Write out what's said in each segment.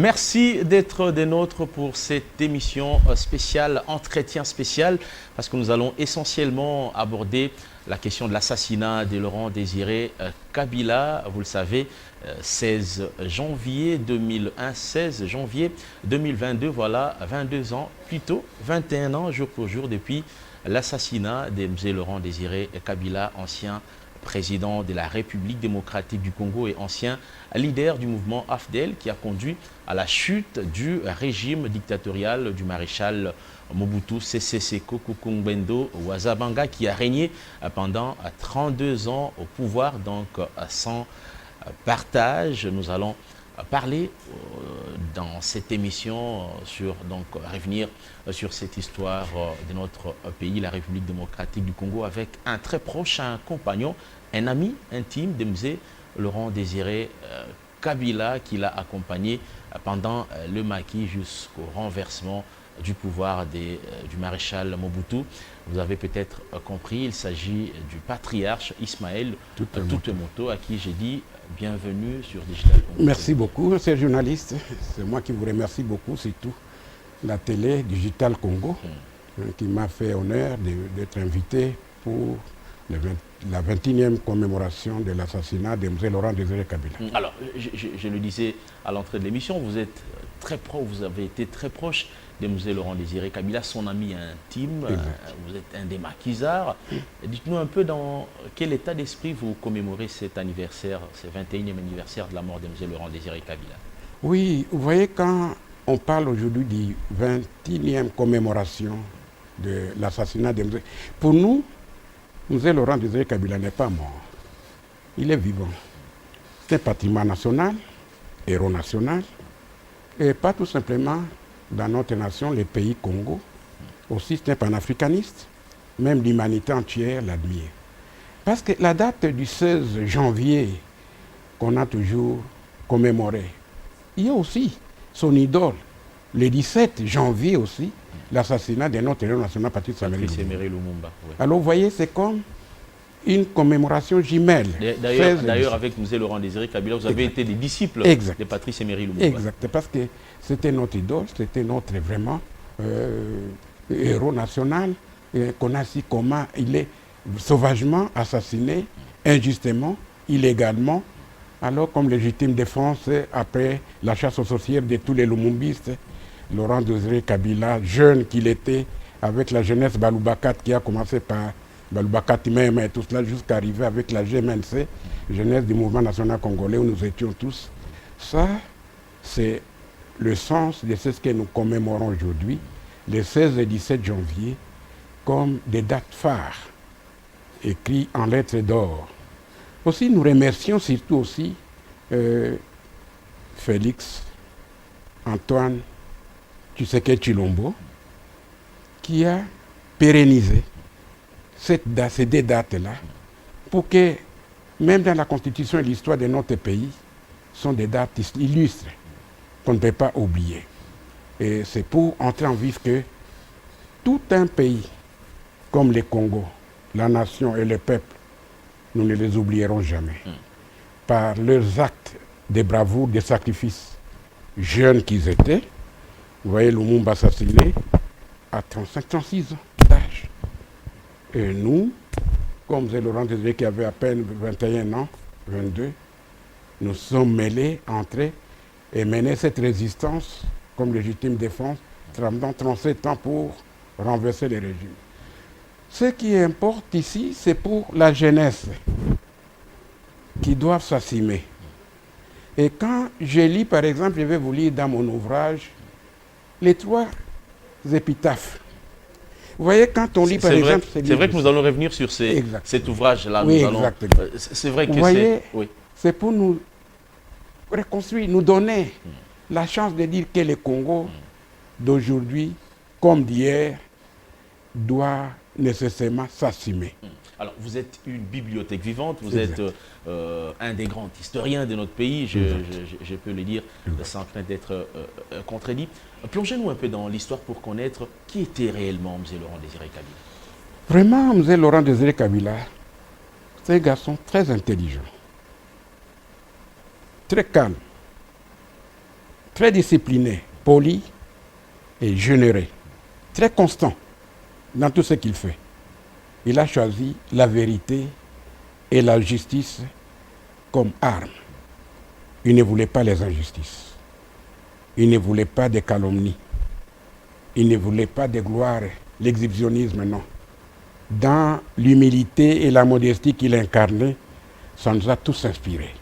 Merci d'être des nôtres pour cette émission spéciale, entretien spécial, parce que nous allons essentiellement aborder la question de l'assassinat de Laurent Désiré Kabila. Vous le savez, 16 janvier 2001, 16 janvier 2022, voilà 22 ans, plutôt 21 ans jour pour jour depuis l'assassinat de M. Laurent Désiré Kabila, ancien président de la République démocratique du Congo et ancien leader du mouvement AFDEL, qui a conduit à la chute du régime dictatorial du maréchal Mobutu Sese Seko Kukumbendo Wazabanga, qui a régné pendant 32 ans au pouvoir, donc sans partage. Nous allons parler dans cette émission revenir sur cette histoire de notre pays, la République démocratique du Congo, avec un très proche, un compagnon, un ami intime de M. Laurent Désiré Kabila, qui l'a accompagné pendant le maquis jusqu'au renversement du pouvoir du maréchal Mobutu. Vous avez peut-être compris, il s'agit du patriarche Ismaël Tutemoto, à qui j'ai dit bienvenue sur Digital Congo. Merci beaucoup, monsieur journaliste. C'est moi qui vous remercie beaucoup, surtout la télé Digital Congo, qui m'a fait honneur d'être invité pour la 21e commémoration de l'assassinat de M. Laurent Désiré Kabila. Alors, je le disais à l'entrée de l'émission, vous êtes très proche, vous avez été très proche de M. Laurent Désiré Kabila, son ami intime. Vous êtes un des maquisards. Dites-nous un peu dans quel état d'esprit vous commémorez cet anniversaire, ce 21e anniversaire de la mort de M. Laurent Désiré Kabila. Oui, vous voyez, quand on parle aujourd'hui du 21e commémoration de l'assassinat de M. Pour nous, M. Laurent Désiré Kabila n'est pas mort. Il est vivant. C'est un patrimoine national, héros national, et pas tout simplement dans notre nation, le pays Congo. Aussi, c'est un panafricaniste. Même l'humanité entière l'admire. Parce que la date du 16 janvier qu'on a toujours commémorée, il y a aussi son idole, le 17 janvier aussi, l'assassinat de notre héros national, Patrice Emery Lumumba. Oui. Alors vous voyez, c'est comme une commémoration jumelle. D'ailleurs, avec M. Laurent Désiré Kabila, vous avez été des disciples de Patrice Emery Lumumba. Exact, parce que c'était notre idole, c'était notre vraiment héros national, qu'on a su comment il est sauvagement assassiné, injustement, illégalement. Alors, comme légitime défense, après la chasse aux sorcières de tous les lumumbistes, Laurent Désiré Kabila, jeune qu'il était, avec la jeunesse Baloubakat qui a commencé par Baloubakat même et tout cela, jusqu'à arriver avec la GMNC, jeunesse du mouvement national congolais, où nous étions tous. Ça, c'est le sens de ce que nous commémorons aujourd'hui, les 16 et 17 janvier, comme des dates phares, écrites en lettres d'or. Aussi, nous remercions surtout aussi Félix, Antoine Tshisekedi Tshilombo, qui a pérennisé ces deux dates-là, pour que, même dans la constitution et l'histoire de notre pays, sont des dates illustres qu'on ne peut pas oublier. Et c'est pour entrer en vif que tout un pays, comme le Congo, la nation et le peuple, nous ne les oublierons jamais. Par leurs actes de bravoure, de sacrifice, jeunes qu'ils étaient. Vous voyez Lumumba assassiné à 35-36 ans d'âge. Et nous, comme M. Laurent Désiré qui avait à peine 21 ans, 22, nous sommes mêlés, entrés et menés cette résistance comme légitime défense, pendant 37 ans pour renverser les régimes. Ce qui importe ici, c'est pour la jeunesse qui doivent s'assimer. Et quand je lis, par exemple, je vais vous lire dans mon ouvrage les 3 épitaphes. Vous voyez, quand on lit, par exemple... C'est vrai que nous allons revenir sur cet ouvrage-là. Oui, exactement. C'est vrai que vous voyez, oui. C'est pour nous reconstruire, nous donner la chance de dire que le Congo d'aujourd'hui, comme d'hier, doit nécessairement s'assumer. Alors, vous êtes une bibliothèque vivante, vous êtes un des grands historiens de notre pays, je peux le dire sans crainte d'être contredit. Plongez-nous un peu dans l'histoire pour connaître qui était réellement M. Laurent Désiré Kabila. Vraiment, M. Laurent Désiré Kabila, c'est un garçon très intelligent, très calme, très discipliné, poli et généreux, très constant dans tout ce qu'il fait. Il a choisi la vérité et la justice comme arme. Il ne voulait pas les injustices. Il ne voulait pas des calomnies. Il ne voulait pas de gloire, l'exhibitionnisme, non. Dans l'humilité et la modestie qu'il incarnait, ça nous a tous inspirés.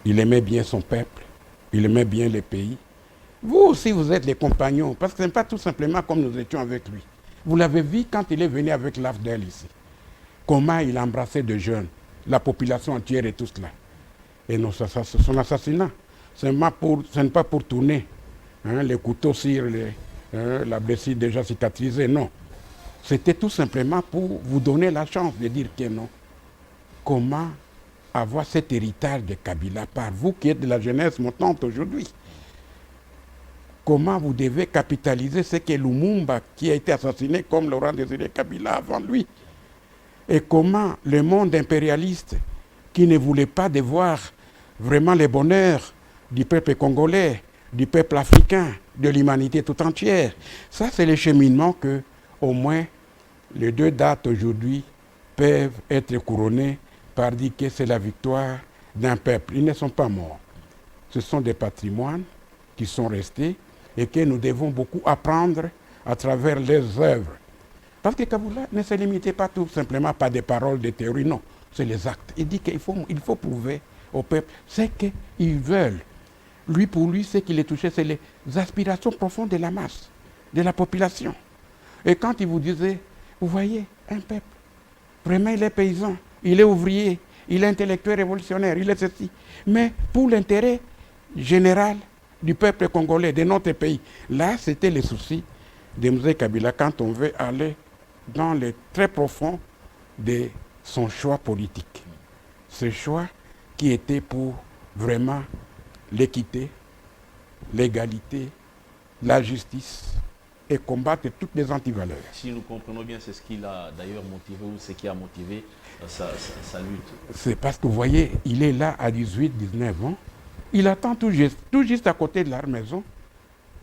Il aimait bien son peuple, il aimait bien les pays. Vous aussi, vous êtes les compagnons, parce que ce n'est pas tout simplement comme nous étions avec lui. Vous l'avez vu quand il est venu avec l'AFDEL ici. Comment il embrassait de jeunes, la population entière et tout cela. Et non, son assassinat, ce n'est pas pour tourner les couteaux sur la blessure déjà cicatrisée, non. C'était tout simplement pour vous donner la chance de dire que non. Comment avoir cet héritage de Kabila par vous qui êtes de la jeunesse montante aujourd'hui? Comment vous devez capitaliser ce que Lumumba, qui a été assassiné comme Laurent Désiré Kabila avant lui, et comment le monde impérialiste, qui ne voulait pas de voir vraiment le bonheur du peuple congolais, du peuple africain, de l'humanité tout entière. Ça, c'est le cheminement que, au moins, les deux dates aujourd'hui peuvent être couronnées par dire que c'est la victoire d'un peuple. Ils ne sont pas morts. Ce sont des patrimoines qui sont restés et que nous devons beaucoup apprendre à travers les œuvres. Parce que Kabila ne se limitait pas tout simplement par des paroles, des théories, non. C'est les actes. Il dit qu'il faut prouver au peuple ce qu'ils veulent. Lui, pour lui, ce qui les touchait, c'est les aspirations profondes de la masse, de la population. Et quand il vous disait, vous voyez, un peuple, vraiment il est paysan, il est ouvrier, il est intellectuel révolutionnaire, il est ceci. Mais pour l'intérêt général du peuple congolais, de notre pays, là, c'était le souci de M. Kabila quand on veut aller dans le très profond de son choix politique. Ce choix qui était pour vraiment l'équité, l'égalité, la justice et combattre toutes les antivaleurs. Si nous comprenons bien, c'est ce qui l'a d'ailleurs motivé ou ce qui a motivé sa lutte. C'est parce que vous voyez, il est là à 18, 19 ans. Il attend tout juste à côté de leur maison,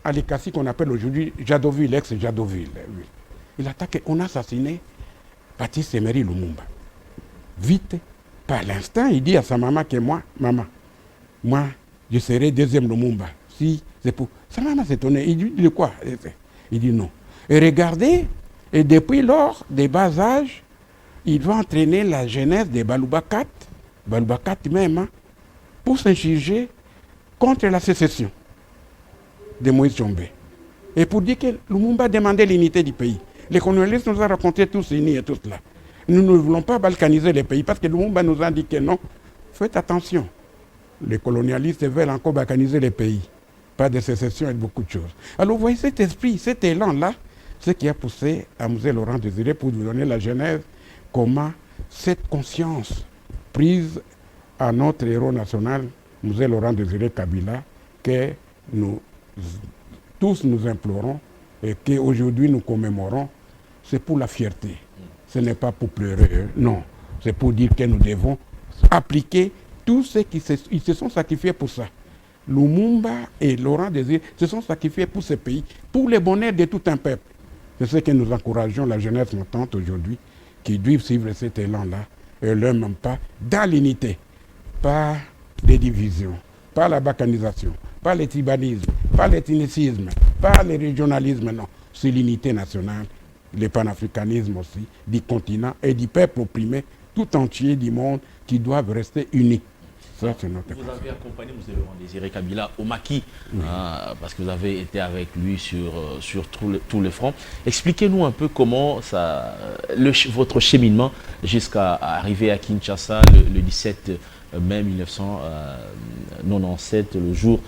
à l'Ekassi qu'on appelle aujourd'hui Jadoville, ex-Jadoville. Oui. Il attend qu'on a assassiné Patrice Emery Lumumba. Vite, par l'instant, il dit à sa maman que moi, je serai deuxième Lumumba. Si c'est pour... Sa maman s'est étonnée. Il dit de quoi? Il dit non. Et regardez, et depuis lors des bas âges, il va entraîner la jeunesse de Balubakat même, pour s'insurger contre la sécession de Moïse Tshombe. Et pour dire que Lumumba demandait l'unité du pays. Les colonialistes nous ont raconté tous unis et tout cela. Nous ne voulons pas balkaniser les pays parce que Lumumba nous a dit que non. Faites attention. Les colonialistes veulent encore balkaniser les pays. Pas de sécession et beaucoup de choses. Alors vous voyez cet esprit, cet élan-là, ce qui a poussé à M. Laurent Désiré pour nous donner la genèse, comment cette conscience prise à notre héros national, M. Laurent Désiré Kabila, que nous tous nous implorons et qu'aujourd'hui nous commémorons, c'est pour la fierté. Ce n'est pas pour pleurer, non. C'est pour dire que nous devons appliquer tous ceux qui se sont sacrifiés pour ça. Lumumba et Laurent Désiré se sont sacrifiés pour ce pays, pour le bonheur de tout un peuple. C'est ce que nous encourageons la jeunesse montante aujourd'hui, qui doivent suivre cet élan-là et ne même pas dans l'unité, pas des divisions, pas la balkanisation, pas le tribalisme, pas l'ethnicisme, pas le régionalisme, non. C'est l'unité nationale, le panafricanisme aussi, du continent et du peuple opprimé tout entier du monde qui doivent rester unis. Ça, c'est notre vous avez accompagné M. Laurent Désiré Kabila au maquis, oui. Parce que vous avez été avec lui sur tous les fronts. Expliquez-nous un peu comment votre cheminement jusqu'à arriver à Kinshasa le 17 mai 1997, le jour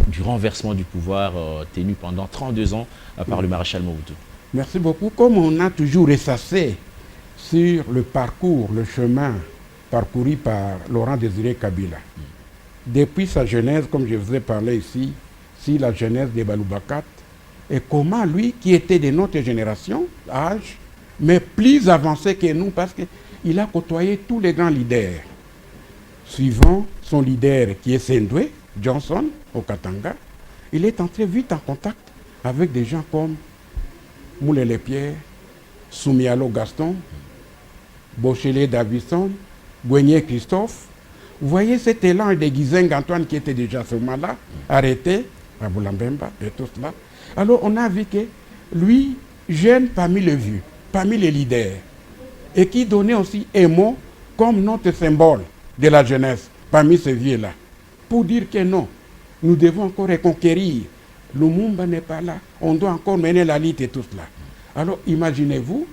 du renversement du pouvoir tenu pendant 32 ans par le maréchal Mobutu. Merci beaucoup. Comme on a toujours ressassé sur le parcours, le chemin parcouru par Laurent Désiré Kabila. Depuis sa genèse, comme je vous ai parlé ici, si la genèse des Balubakat, et comment lui, qui était de notre génération, âge, mais plus avancé que nous, parce qu'il a côtoyé tous les grands leaders, suivant son leader qui est Sendwe Johnson, au Katanga, il est entré vite en contact avec des gens comme Moulin-les-Pierre, Soumialo Gaston, Bochele Davison, Guenier Christophe. Vous voyez cet élan de Guizeng Antoine qui était déjà à ce moment-là, arrêté, à Boulambemba et tout cela. Alors on a vu que lui, jeune parmi les vieux, parmi les leaders, et qui donnait aussi un mot comme notre symbole de la jeunesse parmi ces vieux-là, pour dire que non, nous devons encore reconquérir. Lumumba n'est pas là, on doit encore mener la lutte et tout cela. Alors imaginez-vous,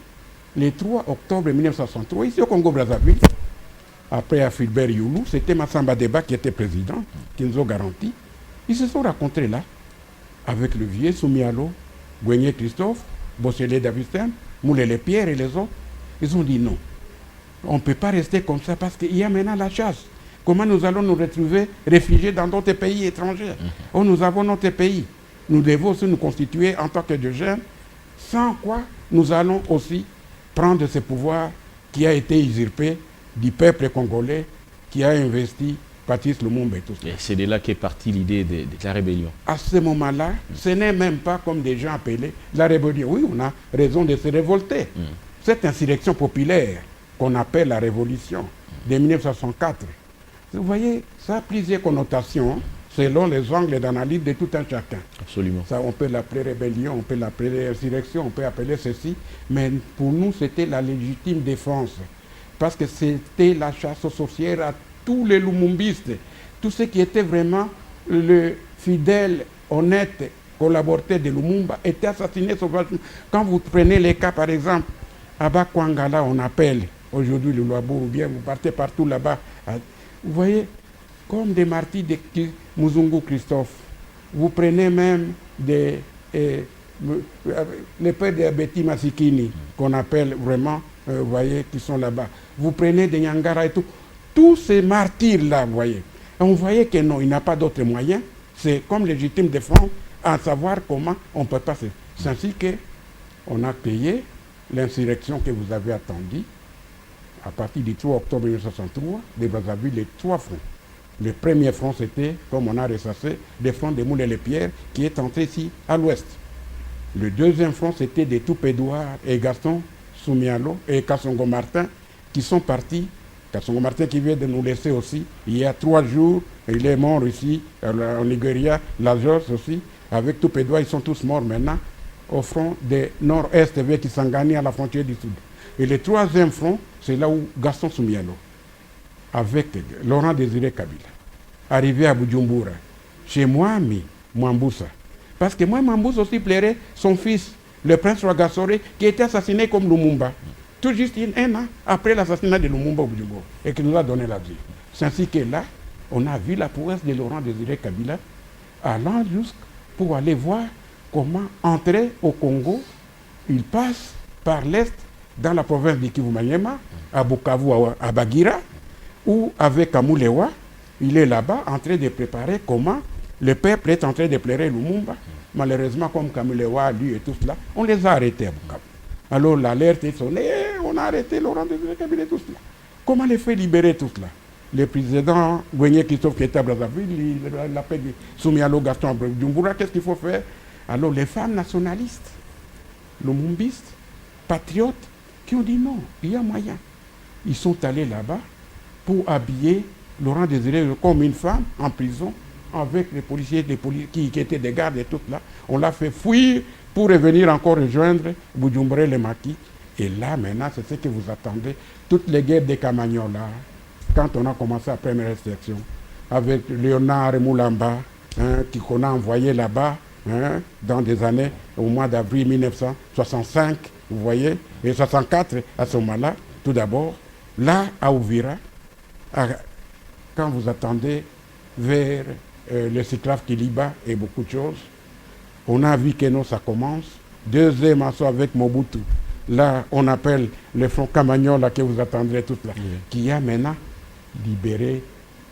le 3 octobre 1963, ici au Congo-Brazzaville, après Philbert Youlou, c'était Massamba Deba qui était président, qui nous a garanti. Ils se sont rencontrés là, avec le vieux Soumialo, Guenier Christophe, Bossele Davistin, Moulin-les-Pierre et les autres. Ils ont dit non, on ne peut pas rester comme ça parce qu'il y a maintenant la chasse. Comment nous allons nous retrouver réfugiés dans d'autres pays étrangers? Oh, nous avons notre pays. Nous devons aussi nous constituer en tant que de jeunes, sans quoi nous allons aussi prendre ce pouvoir qui a été usurpé du peuple congolais qui a investi Patrice Lumumba et tout ça. Et c'est de là qu'est partie l'idée de la rébellion. À ce moment-là, ce n'est même pas comme des gens appelés la rébellion. Oui, on a raison de se révolter. Cette insurrection populaire qu'on appelle la révolution de 1964, vous voyez, ça a plusieurs connotations selon les angles d'analyse de tout un chacun. Absolument. Ça, on peut l'appeler rébellion, on peut l'appeler insurrection, on peut appeler ceci, mais pour nous, c'était la légitime défense. Parce que c'était la chasse aux sorcières à tous les lumumbistes, tous ceux qui étaient vraiment le fidèle, honnête collaborateur de Lumumba étaient assassinés sauvagement. Quand vous prenez les cas, par exemple, à Bakwangala, on appelle aujourd'hui le Loabo, ou bien vous partez partout là-bas. Vous voyez, comme des martyrs de Muzungu Christophe. Vous prenez même les pères de Betty Masikini, qu'on appelle vraiment, vous voyez, qui sont là-bas. Vous prenez des Nyangara et tout. Tous ces martyrs-là, vous voyez. On voyait que non, il n'a pas d'autre moyen. C'est comme légitime défense à savoir comment on peut passer. C'est ainsi qu'on a payé l'insurrection que vous avez attendue à partir du 3 octobre 1963, de Brazzaville, les 3 fronts. Le premier front, c'était, comme on a ressassé, des fronts de Moulin-les-Pierre qui est entré ici à l'ouest. Le deuxième front, c'était des Toupédouard et Gaston Soumialo et Kassongo Martin qui sont partis. Kassongo Martin qui vient de nous laisser aussi. Il y a 3 jours, il est mort ici, au Nigeria, la Jos aussi. Avec Toupédouard, ils sont tous morts maintenant au front des nord-est vers Kisangani à la frontière du sud. Et le troisième front, c'est là où Gaston Soumialo, avec Laurent Désiré Kabila, arrivé à Bujumbura, chez Mwami Mwamboussa. Parce que Mwamboussa aussi plairait son fils, le prince Rwagasore, qui était assassiné comme Lumumba, tout juste un an après l'assassinat de Lumumba au Bujumbura, et qui nous a donné la vie. C'est ainsi que là, on a vu la prouesse de Laurent Désiré Kabila, allant pour aller voir comment entrer au Congo. Il passe par l'est, dans la province de Kivu-Maniema, à Bukavu, à Bagira, où avec Amoulewa, il est là-bas en train de préparer comment le peuple est en train de pleurer Lumumba. Malheureusement, comme Kamoulewa, lui et tout cela, on les a arrêtés à Bukavu. Alors l'alerte est sonnée, on a arrêté Laurent Désiré Kabila et tout cela. Comment les faire libérer tout cela? Le président Guenier Christophe qui était à Brazzaville, il appelle Soumialo Gaston à Bujumbura, qu'est-ce qu'il faut faire? Alors les femmes nationalistes, lumumbistes, patriotes, qui ont dit non, il y a moyen. Ils sont allés là-bas pour habiller Laurent Désiré comme une femme en prison avec les policiers qui étaient des gardes et tout là. On l'a fait fuir pour revenir encore rejoindre Bujumbura les maquis. Et là, maintenant, c'est ce que vous attendez. Toutes les guerres des Camagnols, là, quand on a commencé la première section, avec Léonard Moulamba, qu'on a envoyé là-bas, dans des années, au mois d'avril 1965, vous voyez, et 64 à ce moment-là, tout d'abord, là, à Ouvira, quand vous attendez vers le cyclave Kiliba et beaucoup de choses, on a vu que non, ça commence. Deuxième assaut avec Mobutu. Là, on appelle le front Camagnon, là, que vous attendrez tout là, qui a maintenant libéré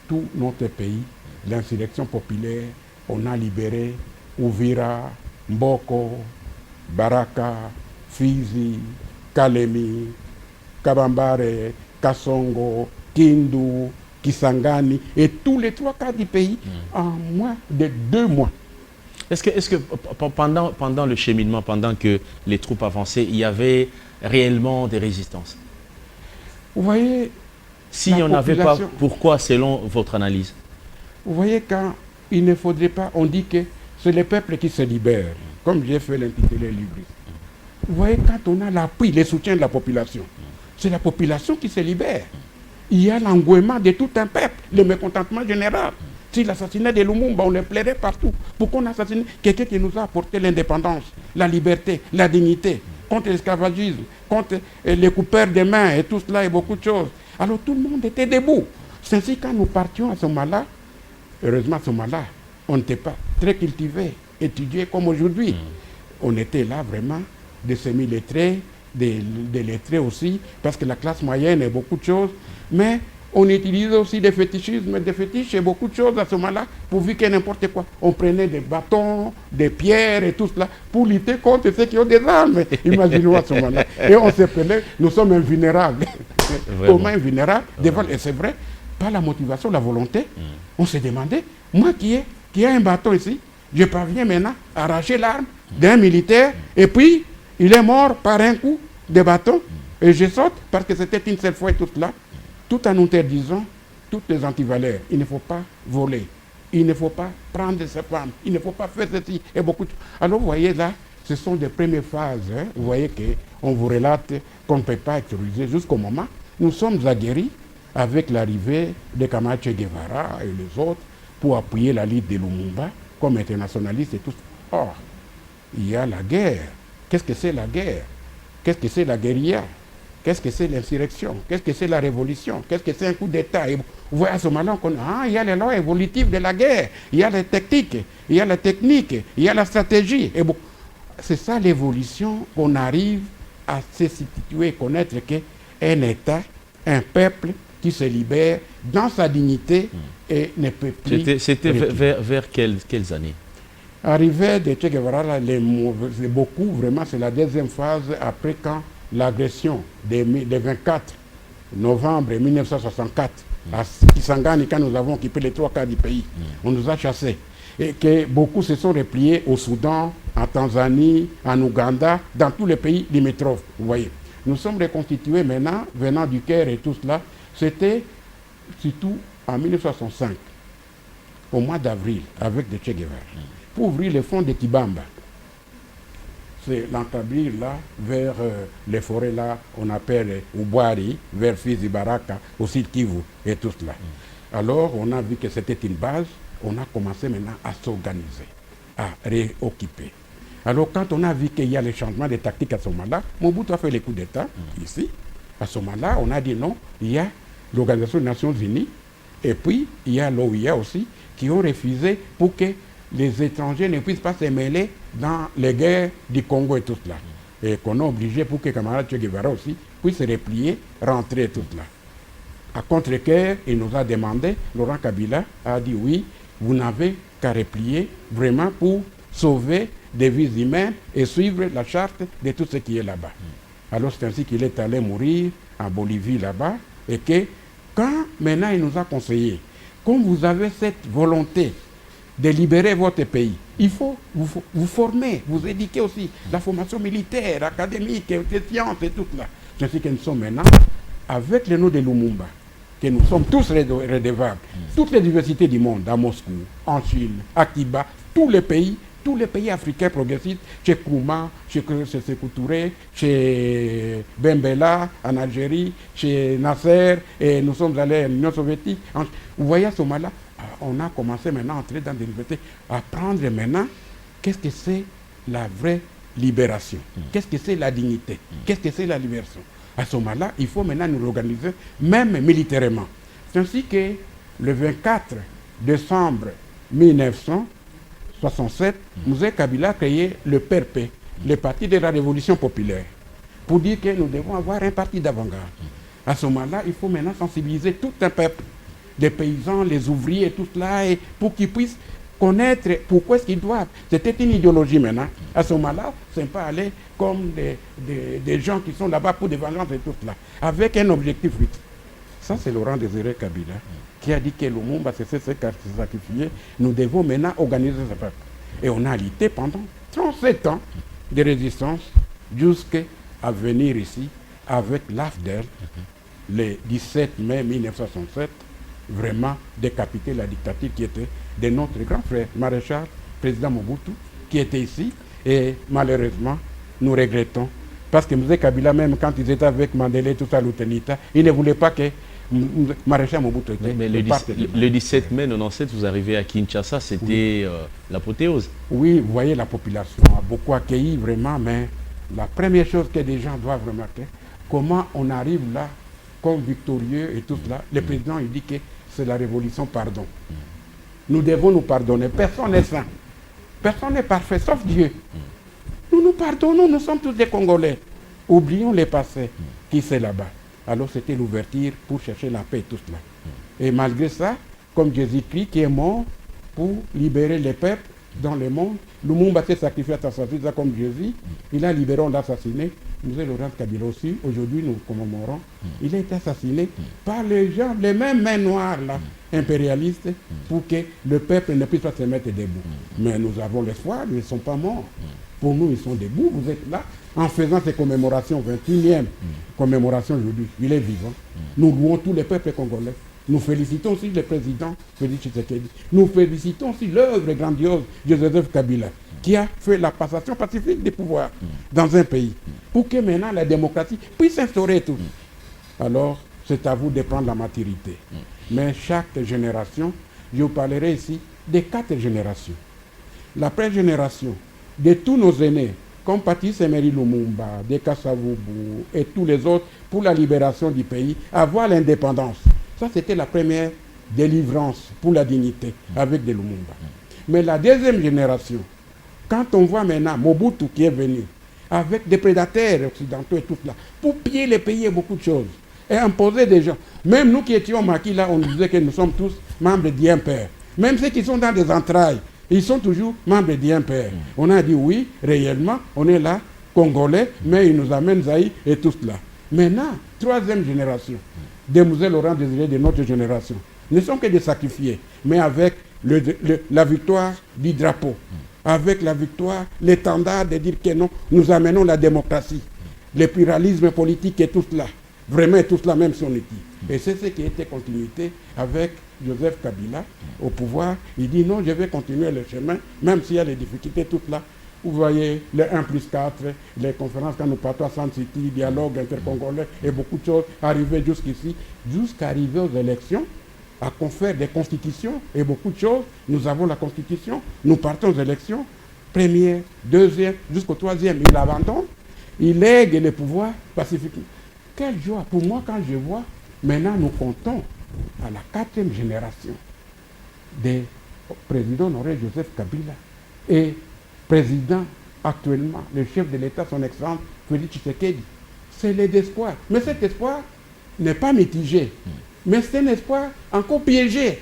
tout notre pays, l'insurrection populaire. On a libéré Ouvira, Mboko, Baraka, Fizi, Kalemi, Kabambare, Kassongo, Kindu, Kisangani, et tous les 3 quarts du pays en moins de 2 mois. Est-ce que pendant le cheminement, pendant que les troupes avançaient, il y avait réellement des résistances? Vous voyez, s'il n'y en avait pas, pourquoi, selon votre analyse? Vous voyez, quand il ne faudrait pas, on dit que c'est les peuples qui se libèrent, comme j'ai fait l'intitulé Libris. Vous voyez, quand on a l'appui, le soutien de la population, c'est la population qui se libère. Il y a l'engouement de tout un peuple, le mécontentement général. Si l'assassinat de Lumumba, on le plairait partout. Pourquoi on assassine quelqu'un qui nous a apporté l'indépendance, la liberté, la dignité, contre l'esclavagisme, contre les coupeurs de mains et tout cela et beaucoup de choses. Alors tout le monde était debout. C'est ainsi quand nous partions à ce moment-là, heureusement à ce moment-là, on n'était pas très cultivé, étudié comme aujourd'hui. On était là vraiment de semi-lettrés, des lettrés aussi, parce que la classe moyenne est beaucoup de choses, mais on utilisait aussi des fétichismes, des fétiches et beaucoup de choses à ce moment-là, pourvu que n'importe quoi. On prenait des bâtons, des pierres et tout cela, pour lutter contre ceux qui ont des armes. Imaginez-vous à ce moment-là. Et on se prenait, nous sommes invulnérables. Comment invulnérables devant, et c'est vrai, par la motivation, la volonté, on se demandait, moi qui ai un bâton ici, je parviens maintenant à arracher l'arme d'un militaire, et puis il est mort par un coup de bâton, et je saute parce que c'était une seule fois et tout cela, tout en interdisant toutes les antivaleurs. Il ne faut pas voler, il ne faut pas prendre ses femmes, il ne faut pas faire ceci, et beaucoup de... Alors vous voyez là, ce sont des premières phases, hein. Vous voyez qu'on vous relate qu'on ne peut pas extérioriser jusqu'au moment où nous sommes aguerris avec l'arrivée de Camacho Guevara et les autres pour appuyer la lutte de Lumumba comme internationaliste et tout. Or, il y a la guerre. Qu'est-ce que c'est la guerre? Qu'est-ce que c'est la guérilla? Qu'est-ce que c'est l'insurrection? Qu'est-ce que c'est la révolution? Qu'est-ce que c'est un coup d'État? Et vous voyez à ce moment-là, il y a les lois évolutives de la guerre, il y a les techniques, il y a la technique, il y a la stratégie. Et bon, c'est ça l'évolution qu'on arrive à se situer et connaître qu'un État, un peuple qui se libère dans sa dignité et ne peut plus... C'était vers quelles années? Arrivé de Che Guevara, beaucoup, vraiment, c'est la deuxième phase après quand l'agression des 24 novembre 1964 à Kisangani, quand nous avons occupé les 3 quarts du pays, on nous a chassés. Et que beaucoup se sont repliés au Soudan, en Tanzanie, en Ouganda, dans tous les pays limitrophes, vous voyez. Nous sommes reconstitués maintenant, venant du Caire et tout cela. C'était surtout en 1965, au mois d'avril, avec de Che Guevara, pour ouvrir le fonds de Kibamba. C'est l'entablir là, vers les forêts là, on appelle Ubwari, vers Fizi Baraka, au sud Kivu et tout cela. Alors, on a vu que c'était une base, on a commencé maintenant à s'organiser, à réoccuper. Alors, quand on a vu qu'il y a les changements de tactique à ce moment-là, Mobutu a fait les coups d'État ici. À ce moment-là, on a dit non, il y a l'Organisation des Nations Unies, et puis il y a l'OIA aussi, qui ont refusé pour que les étrangers ne puissent pas se mêler dans les guerres du Congo et tout cela. Et qu'on a obligé pour que camarade Che Guevara aussi puisse se replier, rentrer et tout cela. À contre-cœur, il nous a demandé, Laurent Kabila a dit oui, vous n'avez qu'à replier vraiment pour sauver des vies humaines et suivre la charte de tout ce qui est là-bas. Alors c'est ainsi qu'il est allé mourir en Bolivie là-bas et que quand maintenant il nous a conseillé, comme vous avez cette volonté de libérer votre pays, il faut vous former, vous éduquer aussi, la formation militaire, académique, des sciences et tout cela. C'est ainsi que nous sommes maintenant, avec le nom de Lumumba, que nous sommes tous redevables, toutes les diversités du monde, à Moscou, en Chine, à Cuba, tous les pays africains progressistes, chez Kouma, chez Sékou Touré, chez Bembela, en Algérie, chez Nasser, et nous sommes allés à l'Union soviétique. Vous voyez à ce moment-là, on a commencé maintenant à entrer dans des libertés, à apprendre maintenant qu'est-ce que c'est la vraie libération, qu'est-ce que c'est la dignité, qu'est-ce que c'est la libération. À ce moment-là, il faut maintenant nous organiser, même militairement. C'est ainsi que le 24 décembre 1967, Mzee Kabila a créé le PRP, le Parti de la Révolution populaire, pour dire que nous devons avoir un parti d'avant-garde. À ce moment-là, il faut maintenant sensibiliser tout un peuple, les paysans, les ouvriers, tout cela, et pour qu'ils puissent connaître pourquoi est-ce qu'ils doivent. C'était une idéologie maintenant. À ce moment-là, ce n'est pas aller comme des gens qui sont là-bas pour des vengeances et tout cela, avec un objectif fixe. Ça, c'est Laurent Désiré Kabila qui a dit que Lumumba s'est sacrifié. Nous devons maintenant organiser ce peuple. Et on a lutté pendant 37 ans de résistance jusqu'à venir ici avec l'AFDEL, le 17 mai 1967, vraiment décapiter la dictature qui était de notre grand frère, maréchal, président Mobutu, qui était ici. Et malheureusement, nous regrettons. Parce que M. Kabila, même quand ils étaient avec Mandela et tout ça, l'Outenita, il ne voulait pas que maréchal Mobutu était. Mais le 17 mai 1997, vous arrivez à Kinshasa, c'était l'apothéose. Oui, vous voyez, la population a beaucoup accueilli vraiment, mais la première chose que les gens doivent remarquer, comment on arrive là, comme victorieux et tout cela. Le président, il dit que c'est la révolution pardon. Nous devons nous pardonner. Personne n'est saint. Personne n'est parfait, sauf Dieu. Nous nous pardonnons, nous sommes tous des Congolais. Oublions les passés qui c'est là-bas. Alors c'était l'ouverture pour chercher la paix et tout cela. Et malgré ça, comme Jésus-Christ qui est mort pour libérer les peuples dans le monde, Lumumba s'est sacrifié à s'assassiner comme Jésus. Il a libéré, on l'a assassiné. Nous, Laurent Kabila aussi, aujourd'hui nous commémorons. Il a été assassiné par les gens, les mêmes mains noires là, impérialistes, pour que le peuple ne puisse pas se mettre debout. Mais nous avons l'espoir, ils ne sont pas morts. Pour nous, ils sont debout. Vous êtes là en faisant ces commémorations, 21e commémoration aujourd'hui. Il est vivant. Nous louons tous les peuples congolais. Nous félicitons aussi le président Félix Tshisekedi. Nous félicitons aussi l'œuvre grandiose de Joseph Kabila, qui a fait la passation pacifique des pouvoirs dans un pays, pour que maintenant la démocratie puisse s'instaurer tout. Alors, c'est à vous de prendre la maturité. Mais chaque génération, je vous parlerai ici des 4 générations. La première génération, de tous nos aînés, comme Patrice Emery Lumumba, de Kassavubu et tous les autres, pour la libération du pays, avoir l'indépendance. Ça, c'était la première délivrance pour la dignité avec des Lumumba. Mais la deuxième génération, quand on voit maintenant Mobutu qui est venu, avec des prédateurs occidentaux et tout cela, pour piller les pays et beaucoup de choses, et imposer des gens. Même nous qui étions maquis là, on nous disait que nous sommes tous membres d'un père. Même ceux qui sont dans des entrailles, ils sont toujours membres d'un père. On a dit oui, réellement, on est là, Congolais, mais ils nous amènent Zaï et tout cela. Maintenant, troisième génération, des Moselle Laurent Désiré de notre génération, ne sont que des sacrifiés, mais avec la victoire du drapeau, avec la victoire, l'étendard de dire que non, nous amenons la démocratie, le pluralisme politique et tout cela. Vraiment tout cela, même son équipe. Et c'est ce qui a été continuité avec Joseph Kabila au pouvoir. Il dit non, je vais continuer le chemin, même s'il y a des difficultés toutes là. Vous voyez, les 1+4, les conférences quand nous partons à San City, dialogue intercongolais et beaucoup de choses, arriver jusqu'ici, jusqu'à arriver aux élections, à conférer des constitutions et beaucoup de choses. Nous avons la constitution, nous partons aux élections, première, deuxième, jusqu'au troisième. Il abandonne, il lègue le pouvoir pacifiquement. Quelle joie pour moi quand je vois, maintenant nous comptons à la 4e génération des présidents honoraires Joseph Kabila et président actuellement, le chef de l'État, son excellence Félix Tshisekedi. C'est l'espoir. Mais cet espoir n'est pas mitigé, mais c'est un espoir encore piégé.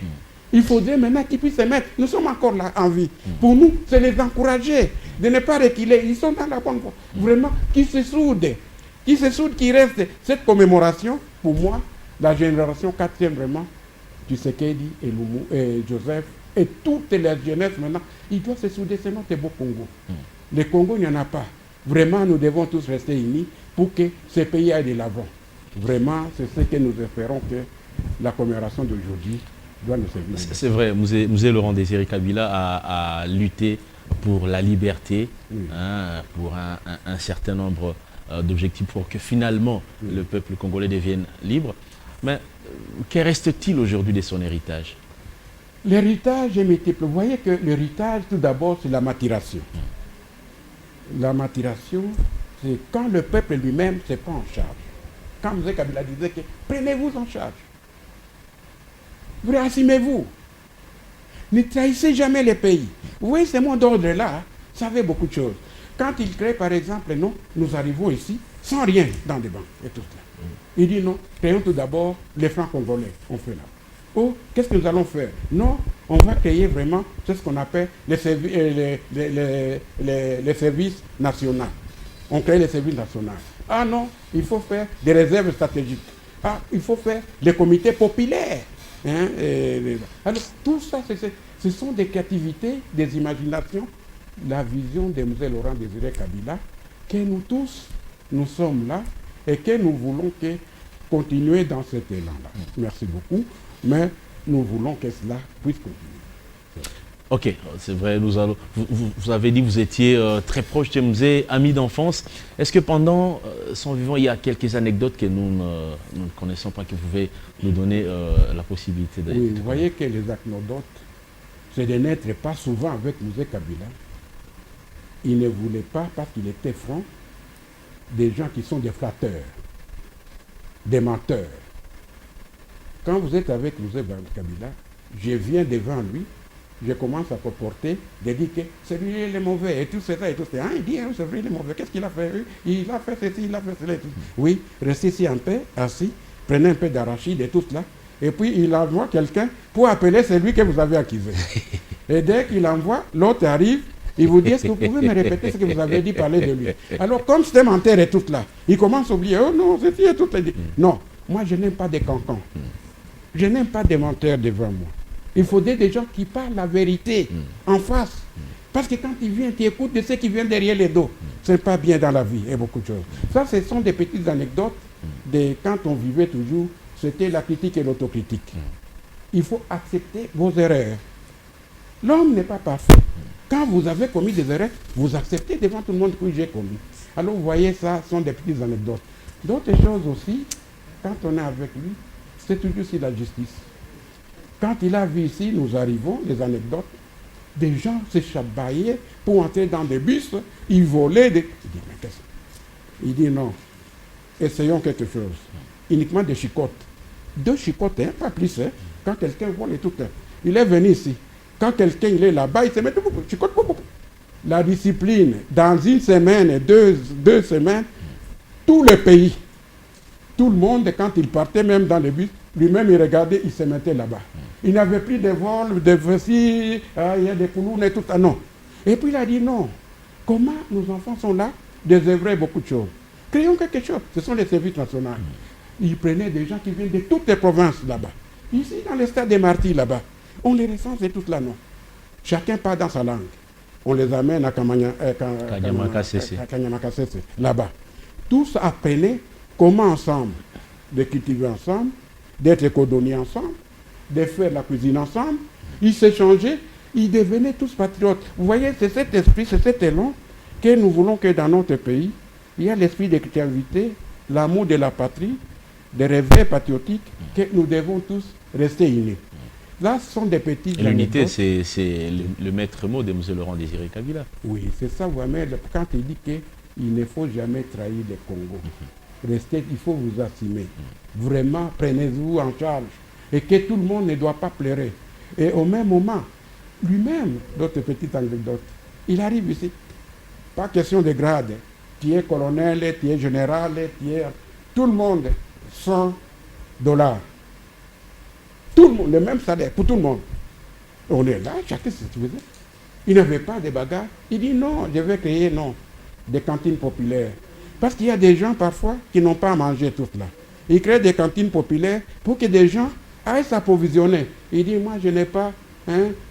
Il faudrait maintenant qu'ils puissent se mettre. Nous sommes encore là en vie. Pour nous, c'est les encourager, de ne pas reculer. Ils sont dans la bonne voie. Vraiment, qu'ils se soudent. Qui reste cette commémoration, pour moi, la génération 4e vraiment, Tshisekedi et Joseph, et toutes les jeunesses maintenant, ils doivent se souder, c'est notre beau Congo. Le Congo, il n'y en a pas. Vraiment, nous devons tous rester unis pour que ce pays aille de l'avant. Vraiment, c'est ce que nous espérons que la commémoration d'aujourd'hui doit nous servir. C'est vrai, Musée Laurent Désiré Kabila a lutté pour la liberté, pour un certain nombre d'objectifs pour que finalement le peuple congolais devienne libre. Mais que reste-t-il aujourd'hui de son héritage? L'héritage est multiple. Vous voyez que l'héritage, tout d'abord, c'est la maturation. La maturation, c'est quand le peuple lui-même se prend en charge. Quand M. Kabila disait que prenez-vous en charge. Vous réassumez-vous. Ne trahissez jamais les pays. Vous voyez, ce mot d'ordre-là, ça fait beaucoup de choses. Quand il crée, par exemple, non, nous arrivons ici sans rien dans des banques et tout cela. Il dit non, créons tout d'abord les francs congolais. On fait là. Oh, qu'est-ce que nous allons faire? Non, on va créer vraiment, c'est ce qu'on appelle les services nationaux. On crée les services nationaux. Ah non, il faut faire des réserves stratégiques. Ah, il faut faire les comités populaires. Alors, tout ça, ce sont des créativités, des imaginations la vision de M. Laurent Désiré Kabila, que nous tous, nous sommes là et que nous voulons continuer dans cet élan-là. Merci beaucoup, mais nous voulons que cela puisse continuer. Ok, c'est vrai, vous avez dit que vous étiez très proche de Mzee, ami d'enfance. Est-ce que pendant son vivant, il y a quelques anecdotes que nous ne connaissons pas, que vous pouvez nous donner la possibilité de... Oui, vous voyez que les anecdotes, c'est de n'être pas souvent avec Mzee Kabila. Il ne voulait pas, parce qu'il était franc, des gens qui sont des flatteurs, des menteurs. Quand vous êtes avec Mzee Kabila, je viens devant lui, je commence à comporter, de dire que celui-là il est mauvais, et tout ça, et tout ça. Hein, il dit, hein, c'est vrai, il est mauvais, qu'est-ce qu'il a fait? Il a fait ceci, il a fait cela, et tout. Oui, restez ici en paix, assis, prenez un peu d'arachide et tout cela, et puis il envoie quelqu'un pour appeler celui que vous avez accusé. Et dès qu'il envoie, l'autre arrive, il vous dit, est-ce que vous pouvez me répéter ce que vous avez dit, parler de lui? Alors, comme c'était menteur et tout là, il commence à oublier, oh non, ceci et tout. Non, moi je n'aime pas des cancans. Je n'aime pas des menteurs devant moi. Il faudrait des gens qui parlent la vérité en face. Parce que quand ils viennent, tu écoutes de ceux qui viennent derrière les dos. Ce n'est pas bien dans la vie et beaucoup de choses. Ça, ce sont des petites anecdotes de quand on vivait toujours, c'était la critique et l'autocritique. Il faut accepter vos erreurs. L'homme n'est pas parfait. Quand vous avez commis des erreurs, vous acceptez devant tout le monde que j'ai commis. Alors vous voyez, ça sont des petites anecdotes. D'autres choses aussi, quand on est avec lui, c'est toujours sur la justice. Quand il a vu ici, nous arrivons, les anecdotes, des gens se chabaillaient pour entrer dans des bus, ils volaient. Il dit, mais qu'est-ce que... Il dit, non, essayons quelque chose. Uniquement des chicottes. 2 chicottes, hein, pas plus. Hein. Quand quelqu'un vole et tout, il est venu ici. Quand quelqu'un il est là-bas, il se met tout, chicotte, la discipline, dans une semaine, deux semaines, tout le pays, tout le monde, quand il partait même dans le bus, lui-même il regardait, il se mettait là-bas. Il n'avait plus de vol, de voici, il y a des poulounes et tout ça, non. Et puis il a dit non. Comment nos enfants sont là, désœuvrer beaucoup de choses. Créons quelque chose. Ce sont les services nationaux. Ils prenaient des gens qui viennent de toutes les provinces là-bas. Ici, dans le stade des martyrs là-bas, on les recense et tout là, non. Chacun part dans sa langue. On les amène à Kanyamakasese, là-bas. Tous apprenaient comment ensemble, de cultiver ensemble, d'être cordonniers ensemble, de faire la cuisine ensemble. Ils s'échangeaient, ils devenaient tous patriotes. Vous voyez, c'est cet esprit, c'est cet élan que nous voulons que dans notre pays, il y a l'esprit de créativité, l'amour de la patrie, des rêves patriotiques, que nous devons tous rester unis. Là, ce sont des petits... L'unité, c'est le maître mot de M. Laurent Désiré Kabila. Oui, c'est ça, vraiment, quand il dit qu'il ne faut jamais trahir le Congo. Restez, il faut vous assumer. Vraiment, prenez-vous en charge. Et que tout le monde ne doit pas pleurer. Et au même moment, lui-même, d'autres petites anecdotes, il arrive ici. Pas question de grade. Tu es colonel, tu es général, tu es... Tout le monde, $100. Tout le monde, le même salaire pour tout le monde. On est là, chacun ce qu'il faisait. Il n'avait pas de bagarre. Il dit non, je vais créer des cantines populaires. Parce qu'il y a des gens parfois qui n'ont pas à manger tout cela. Il crée des cantines populaires pour que des gens aillent s'approvisionner. Il dit moi je n'ai pas,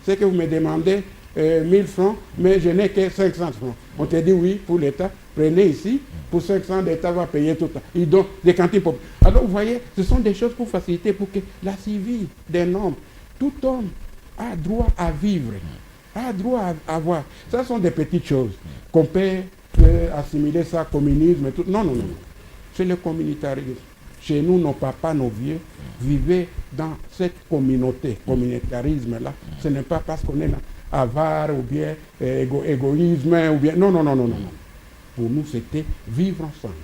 ce que vous me demandez, 1000 francs, mais je n'ai que 500 francs. On te dit oui pour l'État, prenez ici, pour 500 l'État va payer tout ça. Ils donnent des cantines populaires. Alors vous voyez, ce sont des choses pour faciliter, pour que la civile d'un homme, tout homme a droit à vivre, a droit à avoir. Ça sont des petites choses qu'on peut assimiler ça, communisme et tout. Non, non, non. C'est le communautarisme. Chez nous, nos papas, nos vieux, vivaient dans cette communauté, communautarisme-là. Ce n'est pas parce qu'on est là, avare ou bien égoïsme ou bien... Non, non, non, non, non. Pour nous, c'était vivre ensemble.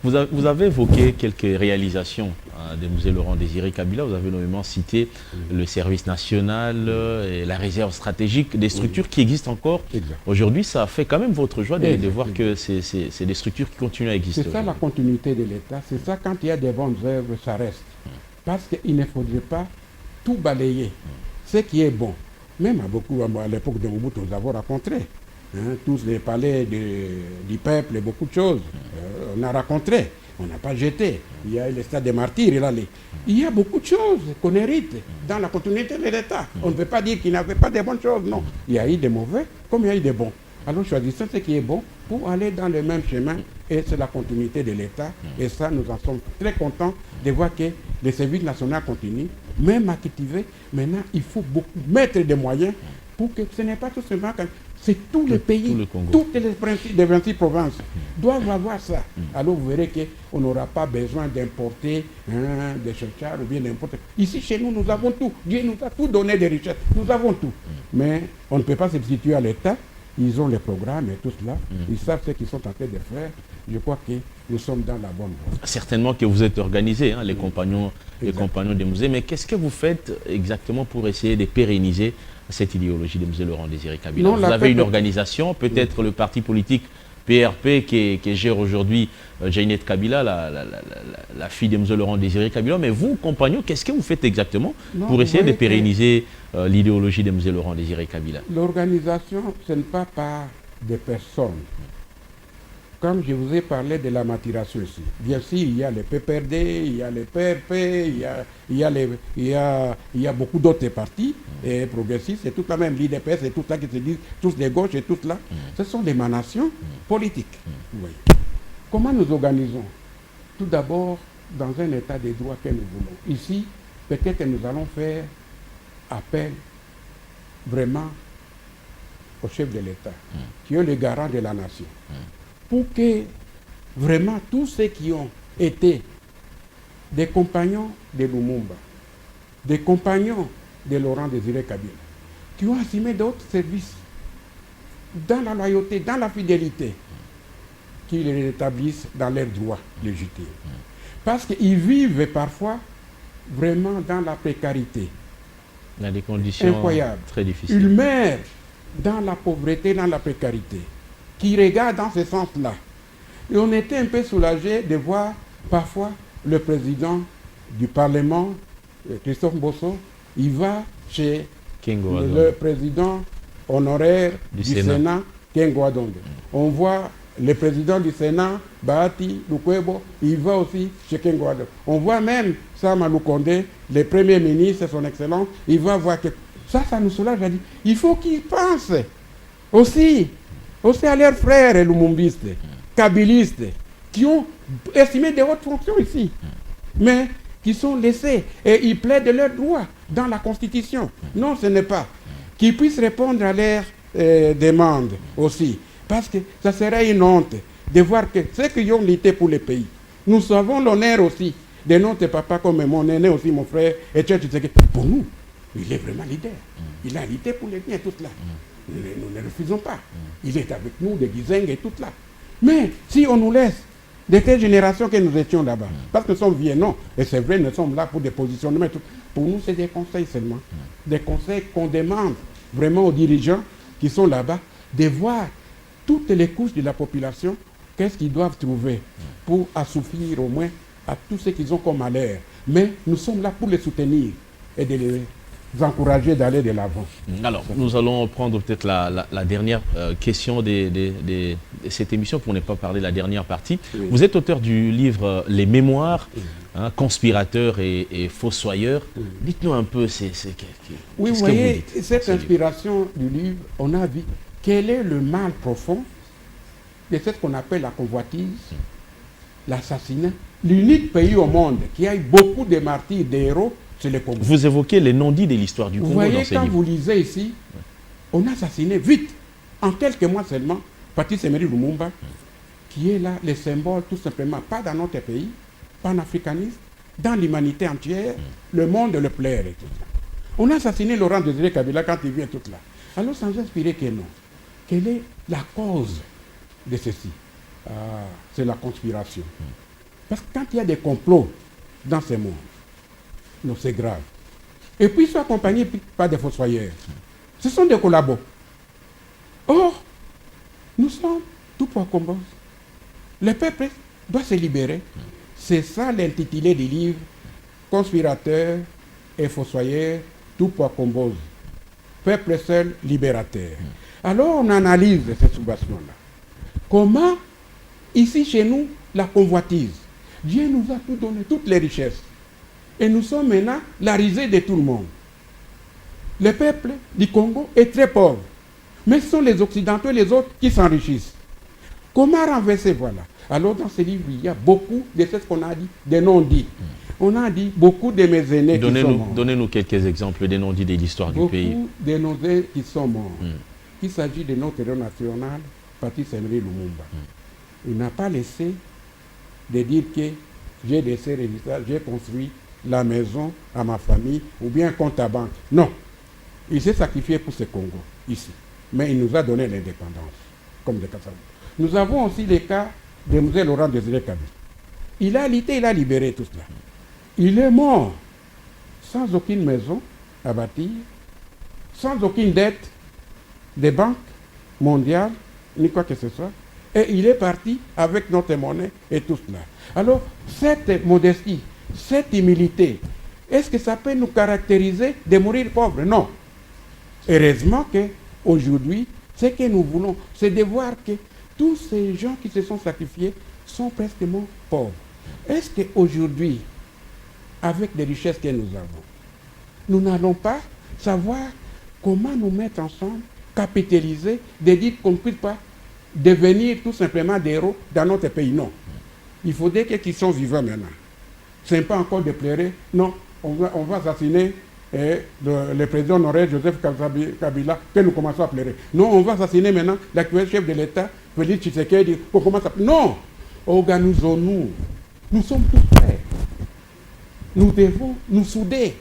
Vous avez évoqué quelques réalisations de M. Laurent Désiré Kabila. Vous avez nommément cité le service national et la réserve stratégique, des structures qui existent encore. Aujourd'hui, ça fait quand même votre joie de voir que c'est des structures qui continuent à exister. C'est ça la continuité de l'État. C'est ça, quand il y a des bonnes œuvres, ça reste. Parce qu'il ne faudrait pas tout balayer. Ce qui est bon. Même à l'époque de Mobutu, nous avons rencontré. Tous les palais du peuple et beaucoup de choses. On a rencontré, on n'a pas jeté. Il y a le stade des martyrs, il y a beaucoup de choses qu'on hérite dans la continuité de l'État. On ne peut pas dire qu'il n'y avait pas de bonnes choses, non. Il y a eu des mauvais comme il y a eu des bons. Alors choisissons ce qui est bon pour aller dans le même chemin et c'est la continuité de l'État. Et ça, nous en sommes très contents de voir que le service national continue, même activé. Maintenant, il faut beaucoup mettre des moyens pour que ce n'est pas tout seulement que c'est tous les pays, toutes les 26 provinces doivent avoir ça. Alors vous verrez qu'on n'aura pas besoin d'importer des chercheurs ou bien n'importe. Ici, chez nous, nous avons tout. Dieu nous a tout donné des richesses. Nous avons tout. Mais on ne peut pas substituer à l'État. Ils ont les programmes et tout cela. Ils savent ce qu'ils sont en train de faire. Je crois que nous sommes dans la bonne voie. Certainement que vous êtes organisés, les compagnons des musées. Mais qu'est-ce que vous faites exactement pour essayer de pérenniser cette idéologie des musées Laurent Désiré Kabila? Vous avez une organisation, peut-être le parti politique PRP qui gère aujourd'hui Jainette Kabila, la fille des musées Laurent Désiré Kabila. Mais vous, compagnons, qu'est-ce que vous faites exactement pour essayer de pérenniser l'idéologie des musées Laurent Désiré Kabila? L'organisation, ce n'est pas par des personnes. Comme je vous ai parlé de la maturation ici, bien sûr, il y a les PPRD, il y a les PRP, il y a beaucoup d'autres partis progressistes, c'est tout la même, l'IDPS, et tout ça qui se disent, tous les gauches et tout là. Ce sont des émanations politiques. Oui. Comment nous organisons? Tout d'abord, dans un état de droit que nous voulons. Ici, peut-être nous allons faire appel vraiment au chef de l'État, qui est le garant de la nation. Pour que vraiment tous ceux qui ont été des compagnons de Lumumba, des compagnons de Laurent Désiré Kabila, qui ont assumé d'autres services dans la loyauté, dans la fidélité, qu'ils les rétablissent dans leurs droits légitimes. Parce qu'ils vivent parfois vraiment dans la précarité. Dans des conditions incroyables. Très difficiles. Ils meurent dans la pauvreté, dans la précarité, qui regardent dans ce sens-là. Et on était un peu soulagés de voir parfois le président du Parlement, Christophe Bosso, il va chez le président honoraire du Sénat, Kengo Adonde. On voit le président du Sénat, Bahati Lukwebo, il va aussi chez Kengo Adonde. On voit même Sama Lukonde, le premier ministre, son excellence, il va voir que... Ça nous soulage. Il faut qu'ils pensent aussi à leurs frères lumumbistes, kabilistes, qui ont estimé des hautes fonctions ici, mais qui sont laissés et ils plaident de leurs droits dans la Constitution. Non, ce n'est pas. Qu'ils puissent répondre à leurs demandes aussi, parce que ça serait une honte de voir que ceux qui ont lutté pour le pays, nous avons l'honneur aussi de notre papa comme mon aîné aussi, mon frère, et pour nous, il est vraiment leader. Il a lutté pour les biens, tout cela. Nous ne refusons pas. Il est avec nous, de Gizeng et tout là. Mais si on nous laisse, de quelle génération que nous étions là-bas? Parce que nous sommes vieux, non. Et c'est vrai, nous sommes là pour des positionnements. Pour nous, c'est des conseils seulement. Des conseils qu'on demande vraiment aux dirigeants qui sont là-bas, de voir toutes les couches de la population, qu'est-ce qu'ils doivent trouver pour assouvir au moins à tout ce qu'ils ont comme malheur. Mais nous sommes là pour les soutenir et de les encourager d'aller de l'avant. Alors, nous allons prendre peut-être la dernière question de cette émission pour ne pas parler de la dernière partie. Oui. Vous êtes auteur du livre Les Mémoires, conspirateurs et fossoyeurs. Oui. Dites-nous un peu, oui, vous voyez, cette inspiration du livre, on a vu quel est le mal profond de ce qu'on appelle la convoitise, l'assassinat. L'unique pays au monde qui a eu beaucoup de martyrs, des héros, c'est le Congo. Vous évoquez les non-dits de l'histoire du Congo. Vous voyez, quand vous lisez ici, on a assassiné vite, en quelques mois seulement, Patrice Emery Lumumba, qui est là, le symbole tout simplement, pas dans notre pays, panafricaniste, dans l'humanité entière, le monde le plaire et tout ça. On a assassiné Laurent Désiré Kabila quand il vient tout là. Alors sans inspirer que non. Quelle est la cause de ceci? C'est la conspiration. Parce que quand il y a des complots dans ce monde, non, c'est grave. Et puis, ils sont accompagnés par des fossoyeurs. Ce sont des collabos. Or, nous sommes tout pour combattre. Le peuple doit se libérer. C'est ça l'intitulé du livre, Conspirateurs et fossoyeurs, tout pour combattre. Peuple seul, libérateur. Alors, on analyse cette soubassement-là. Comment, ici chez nous, la convoitise. Dieu nous a tout donné, toutes les richesses. Et nous sommes maintenant la risée de tout le monde. Le peuple du Congo est très pauvre. Mais ce sont les Occidentaux et les autres qui s'enrichissent. Comment renverser? Voilà. Alors dans ce livre, il y a beaucoup de ce qu'on a dit, des non-dits. On a dit beaucoup de mes aînés qui sont morts. Donnez-nous quelques exemples des non-dits de l'histoire du pays. Beaucoup de nos aînés qui sont morts. Il s'agit de notre héros national, Patrice Emery Lumumba. Il n'a pas laissé de dire que j'ai laissé résultat, j'ai construit la maison à ma famille ou bien un compte à banque. Non. Il s'est sacrifié pour ce Congo, ici. Mais il nous a donné l'indépendance, comme des Kassabou. Nous avons aussi les cas de M. Laurent Désiré Kabila. Il a lutté, il a libéré tout cela. Il est mort sans aucune maison à bâtir, sans aucune dette des banques mondiales, ni quoi que ce soit. Et il est parti avec notre monnaie et tout cela. Alors, cette modestie, cette humilité, est-ce que ça peut nous caractériser de mourir pauvres? Non. Heureusement qu'aujourd'hui, ce que nous voulons, c'est de voir que tous ces gens qui se sont sacrifiés sont presque pauvres. Est-ce qu'aujourd'hui, avec les richesses que nous avons, nous n'allons pas savoir comment nous mettre ensemble, capitaliser, de dire qu'on ne puisse pas devenir tout simplement des héros dans notre pays? Non. Il faudrait qu'ils sont vivants maintenant. Ce n'est pas encore de pleurer. Non, on va assassiner le président honoraire Joseph Kabila, que nous commençons à pleurer. Non, on va assassiner maintenant l'actuel chef de l'État, Félix Tshisekedi, qu'on commence à pleurer. Non, organisons-nous. Nous sommes tous frères. Nous devons nous souder.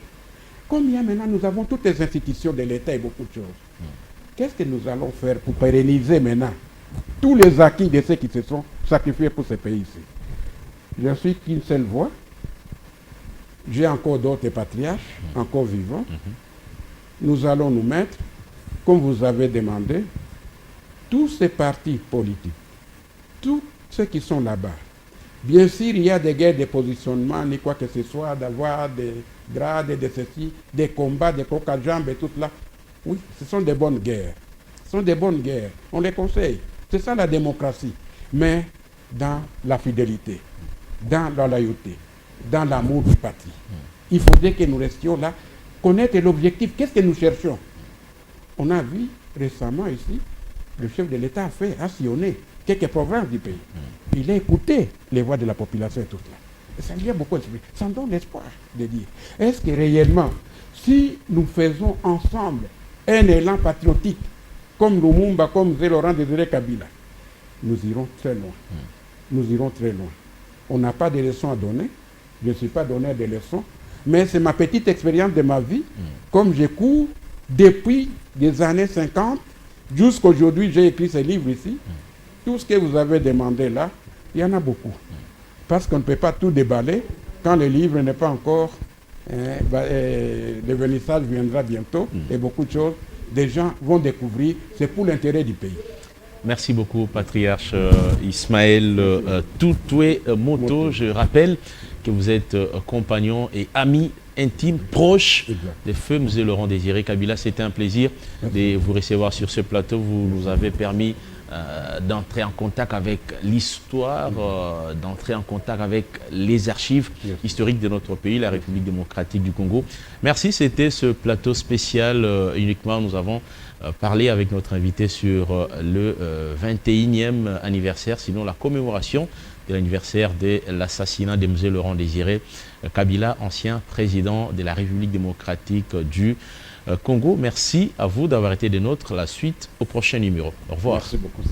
Comme il y a maintenant, nous avons toutes les institutions de l'État et beaucoup de choses. Qu'est-ce que nous allons faire pour pérenniser maintenant tous les acquis de ceux qui se sont sacrifiés pour ce pays-ci? Je ne suis qu'une seule voix. J'ai encore d'autres patriarches, encore vivants. Nous allons nous mettre, comme vous avez demandé, tous ces partis politiques, tous ceux qui sont là-bas. Bien sûr, il y a des guerres de positionnement, ni quoi que ce soit, d'avoir des grades, de ceci, des combats, des coques à jambes et tout cela. Oui, ce sont des bonnes guerres. Ce sont des bonnes guerres. On les conseille. C'est ça la démocratie. Mais dans la fidélité, dans la loyauté, dans l'amour du patrie. Il faudrait que nous restions là, connaître l'objectif. Qu'est-ce que nous cherchons? On a vu récemment ici, le chef de l'État a sillonné quelques programmes du pays. Il a écouté les voix de la population et tout cela. Et ça lui a beaucoup inspiré. Ça me donne l'espoir de dire, est-ce que réellement, si nous faisons ensemble un élan patriotique, comme Lumumba, comme Laurent Désiré Kabila, nous irons très loin. Nous irons très loin. On n'a pas de leçons à donner. Je ne suis pas donneur de leçons. Mais c'est ma petite expérience de ma vie. Comme je cours depuis les années 50 jusqu'à aujourd'hui, j'ai écrit ce livre ici. Tout ce que vous avez demandé là, il y en a beaucoup. Parce qu'on ne peut pas tout déballer quand le livre n'est pas encore... le vernissage viendra bientôt et beaucoup de choses. Des gens vont découvrir. C'est pour l'intérêt du pays. Merci beaucoup, Patriarche Ismaël Toutoué Moto. Je rappelle que vous êtes compagnon et ami intime, proche de feu M. Laurent Désiré Kabila. C'était un plaisir de vous recevoir sur ce plateau. Vous nous avez permis d'entrer en contact avec l'histoire, d'entrer en contact avec les archives historiques de notre pays, la République démocratique du Congo. Merci, c'était ce plateau spécial uniquement. Nous avons parlé avec notre invité sur le 21e anniversaire, sinon la commémoration de l'anniversaire de l'assassinat de M. Laurent Désiré Kabila, ancien président de la République démocratique du Congo. Merci à vous d'avoir été des nôtres. La suite au prochain numéro. Au revoir. Merci beaucoup.